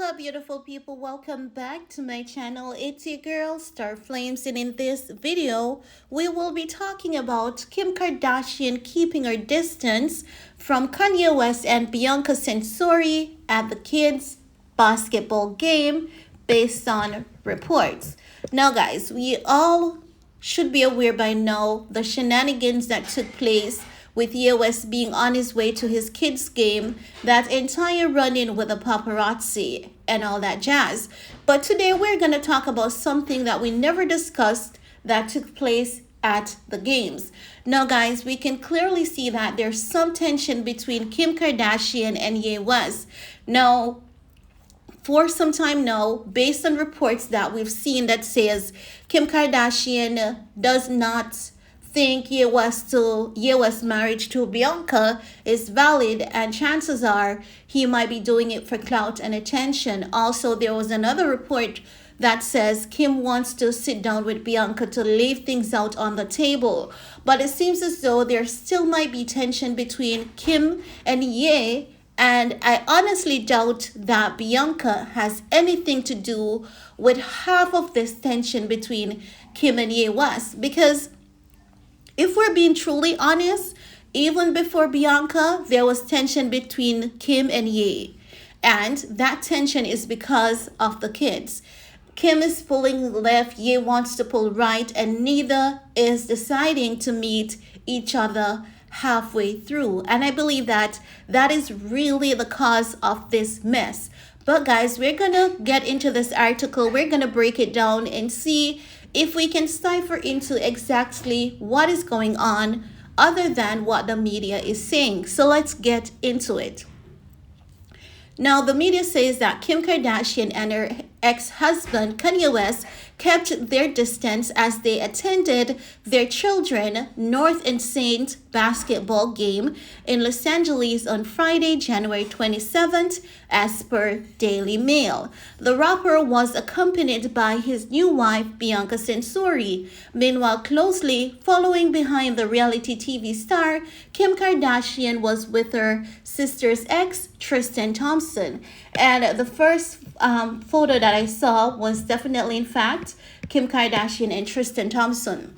Hello, beautiful people. Welcome back to my channel. It's your girl, Star Flames, and in this video, we will be talking about Kim Kardashian keeping her distance from Kanye West and Bianca Censori at the kids' basketball game based on reports. Now, guys, we all should be aware by now the shenanigans that took place with US being on his way to his kids' game, that entire run-in with the paparazzi and all that jazz. But today we're going to talk about something that we never discussed that took place at the games. Now, guys, we can clearly see that there's some tension between Kim Kardashian and Ye West. Now, for some time now, based on reports that we've seen that says Kim Kardashian does not think Ye West's marriage to Bianca is valid, and chances are he might be doing it for clout and attention. Also, there was another report that says Kim wants to sit down with Bianca to lay things out on the table. But it seems as though there still might be tension between Kim and Ye, and I honestly doubt that Bianca has anything to do with half of this tension between Kim and Ye West, because if we're being truly honest, even before Bianca, there was tension between Kim and Ye. And that tension is because of the kids. Kim is pulling left, Ye wants to pull right, and neither is deciding to meet each other halfway through. And I believe that that is really the cause of this mess. But guys, we're going to get into this article. We're going to break it down and see if we can cipher into exactly what is going on other than what the media is saying. So let's get into it. Now, the media says that Kim Kardashian and her ex-husband Kanye West kept their distance as they attended their children North and Saint basketball game in Los Angeles on Friday, January 27th, as per Daily Mail. The rapper was accompanied by his new wife, Bianca Censori. Meanwhile, closely following behind the reality TV star, Kim Kardashian was with her sister's ex, Tristan Thompson. And the first photo that I saw was definitely, in fact, Kim Kardashian and Tristan Thompson.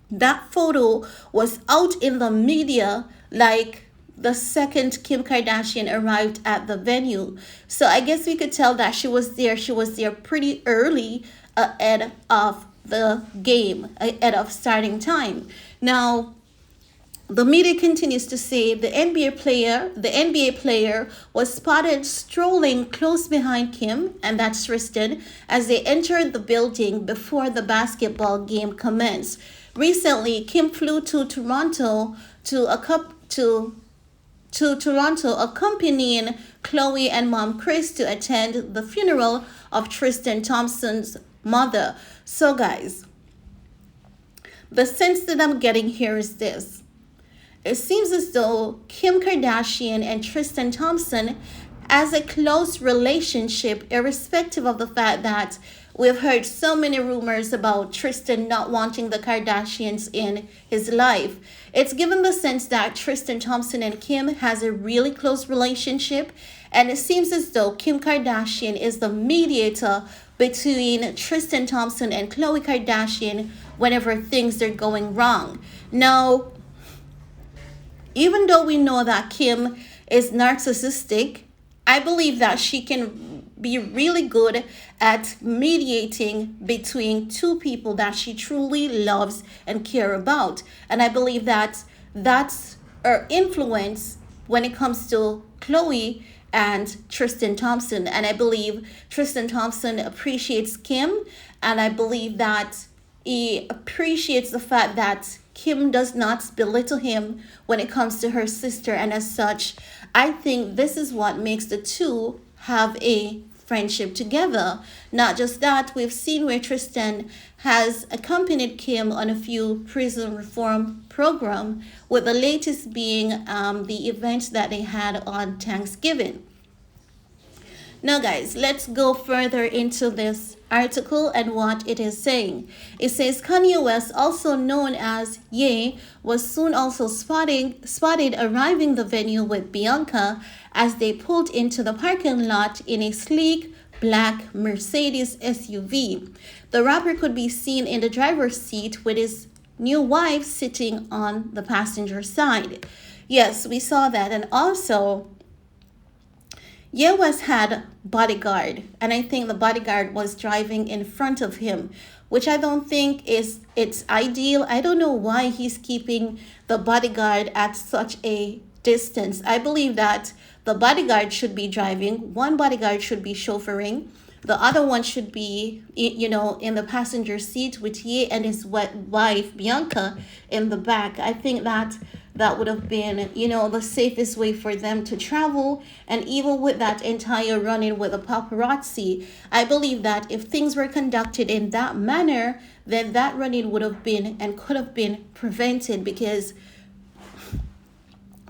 That photo was out in the media like the second Kim Kardashian arrived at the venue. So I guess we could tell that she was there. She was there pretty early ahead of the game, ahead of starting time. Now, the media continues to say the NBA player was spotted strolling close behind Kim, and that's Tristan, as they entered the building before the basketball game commenced. Recently, Kim flew to Toronto accompanying Khloe and mom Kris to attend the funeral of Tristan Thompson's mother. So guys, the sense that I'm getting here is this. It seems as though Kim Kardashian and Tristan Thompson has a close relationship, irrespective of the fact that we've heard so many rumors about Tristan not wanting the Kardashians in his life. It's given the sense that Tristan Thompson and Kim has a really close relationship, and it seems as though Kim Kardashian is the mediator between Tristan Thompson and Khloe Kardashian whenever things are going wrong. Now, even though we know that Kim is narcissistic, I believe that she can be really good at mediating between two people that she truly loves and care about. And I believe that that's her influence when it comes to Khloe and Tristan Thompson. And I believe Tristan Thompson appreciates Kim, and I believe that he appreciates the fact that Kim does not belittle him when it comes to her sister, and as such, I think this is what makes the two have a friendship together. Not just that, we've seen where Tristan has accompanied Kim on a few prison reform program, with the latest being the events that they had on Thanksgiving. Now, guys, let's go further into this article and what it is saying. It says Kanye West, also known as Ye, was soon also spotted arriving the venue with Bianca as they pulled into the parking lot in a sleek black Mercedes SUV. The rapper could be seen in the driver's seat with his new wife sitting on the passenger side. Yes, we saw that. And also, Ye West had bodyguard, and I think the bodyguard was driving in front of him, which I don't think it's ideal. I don't know why he's keeping the bodyguard at such a distance. I believe that the bodyguard should be driving, one bodyguard should be chauffeuring, the other one should be, in the passenger seat with Ye and his wife Bianca in the back. I think that would have been, the safest way for them to travel. And even with that entire run-in with the paparazzi, I believe that if things were conducted in that manner, then that run-in would have been and could have been prevented, because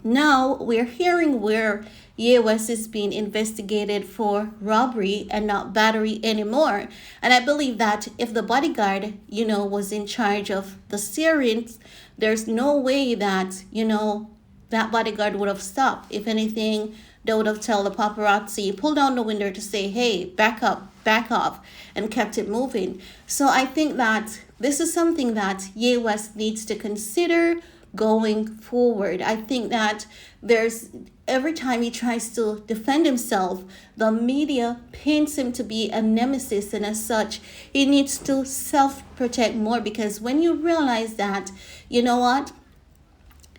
now we're hearing where Ye West is being investigated for robbery and not battery anymore. And I believe that if the bodyguard, was in charge of the steering, there's no way that, that bodyguard would have stopped. If anything, they would have told the paparazzi, pull down the window to say, hey, back up, back off, and kept it moving. So I think that this is something that Ye West needs to consider going forward. I think that every time he tries to defend himself, the media paints him to be a nemesis, and as such, he needs to self-protect more, because when you realize that,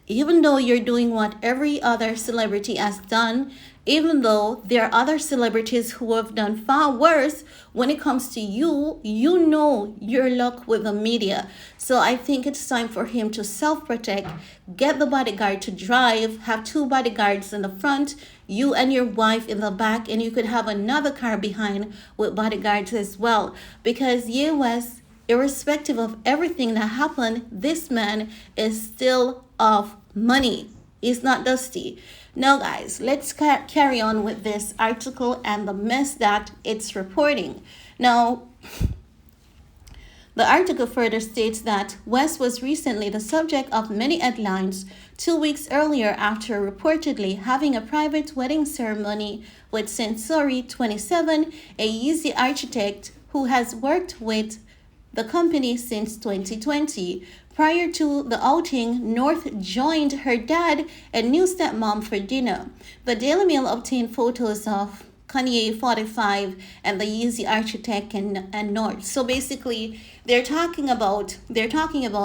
even though you're doing what every other celebrity has done, even though there are other celebrities who have done far worse, when it comes to you, your luck with the media. So I think it's time for him to self-protect, get the bodyguard to drive, have two bodyguards in the front, you and your wife in the back, and you could have another car behind with bodyguards as well. Because Ye West, irrespective of everything that happened, this man is still of money. He's not dusty. Now, guys, let's carry on with this article and the mess that it's reporting. Now, the article further states that West was recently the subject of many headlines 2 weeks earlier after reportedly having a private wedding ceremony with Censori, 27, a Yeezy architect who has worked with the company since 2020. Prior to the outing, North joined her dad and new stepmom for dinner. The Daily Mail obtained photos of Kanye, 45, and the Yeezy architect and North. So basically, they're talking about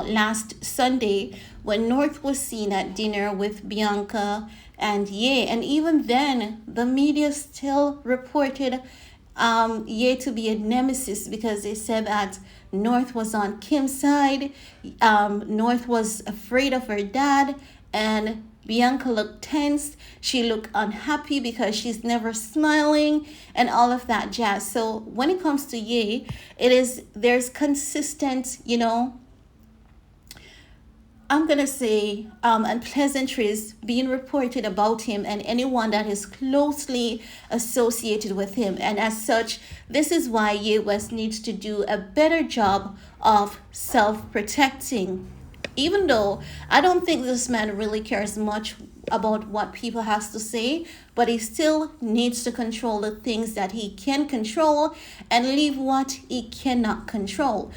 last Sunday when North was seen at dinner with Bianca and Ye, and even then, the media still reported Ye to be a nemesis, because they said that North was on Kim's side. North was afraid of her dad, and Bianca looked tense. She looked unhappy because she's never smiling and all of that jazz. So when it comes to Ye, there's consistent, I'm going to say, unpleasantries being reported about him and anyone that is closely associated with him. And as such, this is why Ye West needs to do a better job of self-protecting. Even though I don't think this man really cares much about what people have to say, but he still needs to control the things that he can control and leave what he cannot control.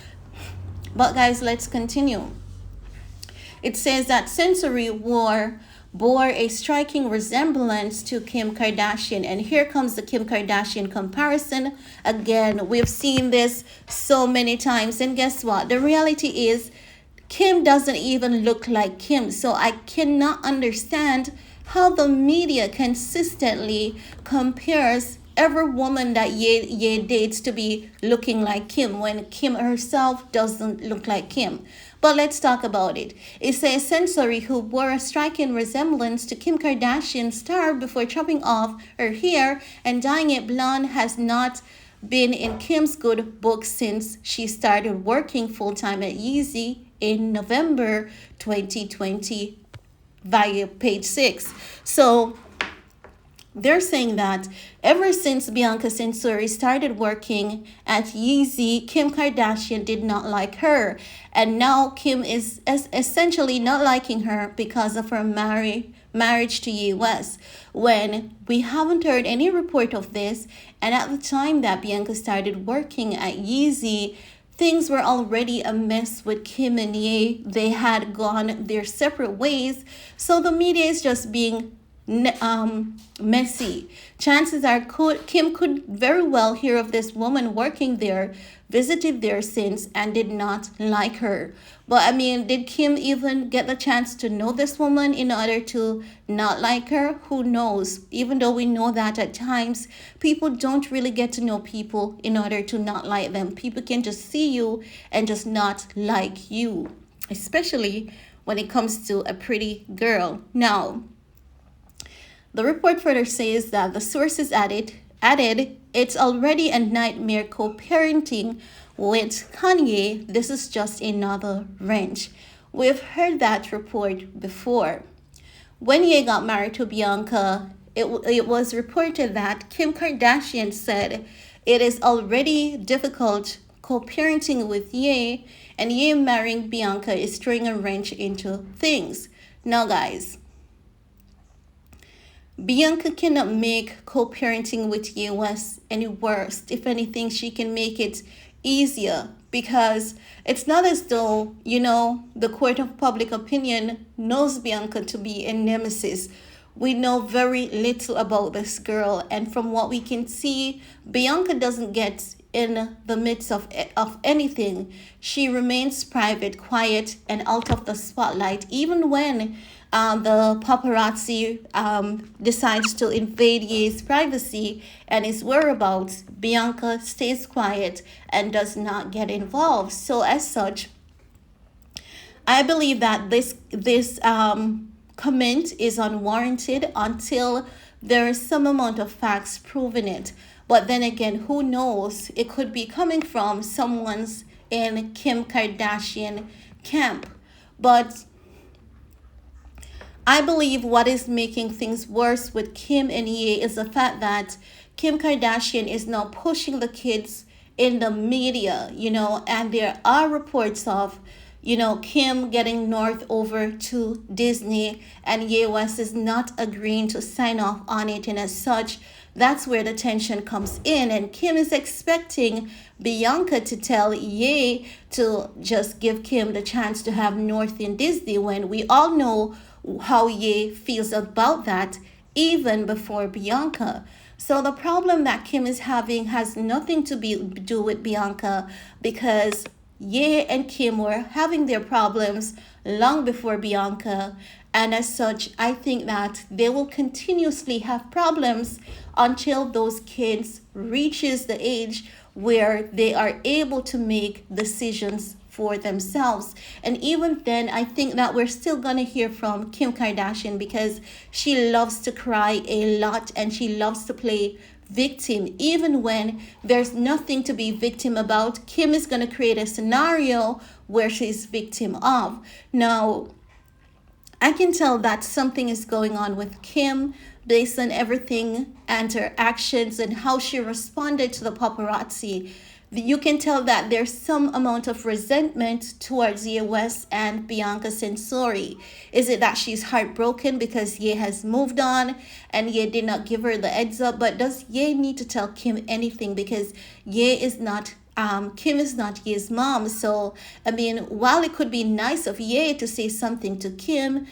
But guys, let's continue. It says that Censori bore a striking resemblance to Kim Kardashian. And here comes the Kim Kardashian comparison. Again, we've seen this so many times. And guess what? The reality is Kim doesn't even look like Kim. So I cannot understand how the media consistently compares every woman that Ye dates to be looking like Kim when Kim herself doesn't look like Kim. But let's talk about it. It says Censori, who bore a striking resemblance to Kim Kardashian, starved before chopping off her hair and dyeing it blonde, has not been in Kim's good books since she started working full-time at Yeezy in November 2020 via page 6. So They're saying that ever since Bianca Censori started working at Yeezy, Kim Kardashian did not like her. And now Kim is essentially not liking her because of her marriage to Ye West. When we haven't heard any report of this, and at the time that Bianca started working at Yeezy, things were already a mess with Kim and Ye. They had gone their separate ways. So the media is just being messy. Chances are Kim could very well hear of this woman working there, visited there since, and did not like her. But I mean, did Kim even get the chance to know this woman in order to not like her? Who knows? Even though we know that at times people don't really get to know people in order to not like them. People can just see you and just not like you, especially when it comes to a pretty girl. Now, the report further says that the sources added it's already a nightmare co-parenting with Kanye. This is just another wrench. We've heard that report before. When Ye got married to Bianca, it was reported that Kim Kardashian said it is already difficult co-parenting with Ye, and Ye marrying Bianca is throwing a wrench into things. Now, guys, Bianca cannot make co-parenting with Ye West any worse. If anything, she can make it easier, because it's not as though, the court of public opinion knows Bianca to be a nemesis. We know very little about this girl, and from what we can see, Bianca doesn't get in the midst of anything. She remains private, quiet, and out of the spotlight. Even when the paparazzi decides to invade Ye's privacy and his whereabouts, Bianca stays quiet and does not get involved. So as such, I believe that this comment is unwarranted until there is some amount of facts proving it. But then again, who knows? It could be coming from someone's in Kim Kardashian camp. But I believe what is making things worse with Kim and Ye is the fact that Kim Kardashian is now pushing the kids in the media, and there are reports of, Kim getting North over to Disney, and Ye West is not agreeing to sign off on it, and as such, that's where the tension comes in. And Kim is expecting Bianca to tell Ye to just give Kim the chance to have North in Disney, when we all know how Ye feels about that even before Bianca. So the problem that Kim is having has nothing to do with Bianca, because Ye and Kim were having their problems long before Bianca, and as such, I think that they will continuously have problems until those kids reaches the age where they are able to make decisions for themselves. And even then, I think that we're still gonna hear from Kim Kardashian, because she loves to cry a lot and she loves to play victim. Even when there's nothing to be victim about, Kim is gonna create a scenario where she's victim of. Now, I can tell that something is going on with Kim based on everything and her actions and how she responded to the paparazzi. You can tell that there's some amount of resentment towards Ye West and Bianca Censori. Is it that she's heartbroken because Ye has moved on and Ye did not give her the heads up? But does Ye need to tell Kim anything? Because Ye is not Kim is not Ye's mom. So I mean, while it could be nice of Ye to say something to Kim,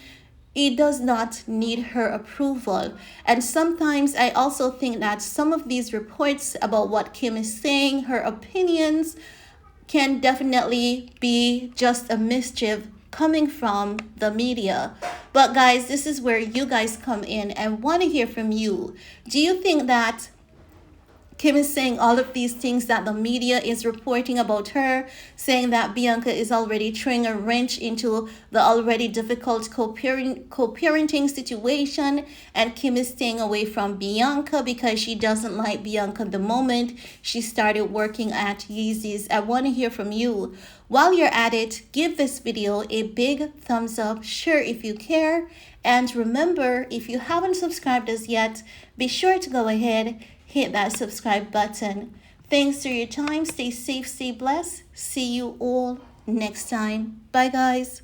it does not need her approval. And sometimes I also think that some of these reports about what Kim is saying, her opinions, can definitely be just a mischief coming from the media. But guys, this is where you guys come in and want to hear from you. Do you think that Kim is saying all of these things that the media is reporting about her, saying that Bianca is already throwing a wrench into the already difficult co-parenting situation, and Kim is staying away from Bianca because she doesn't like Bianca the moment she started working at Yeezy's. I want to hear from you. While you're at it, give this video a big thumbs up, share if you care, and remember, if you haven't subscribed as yet, be sure to go ahead, hit that subscribe button. Thanks for your time. Stay safe, stay blessed. See you all next time. Bye, guys.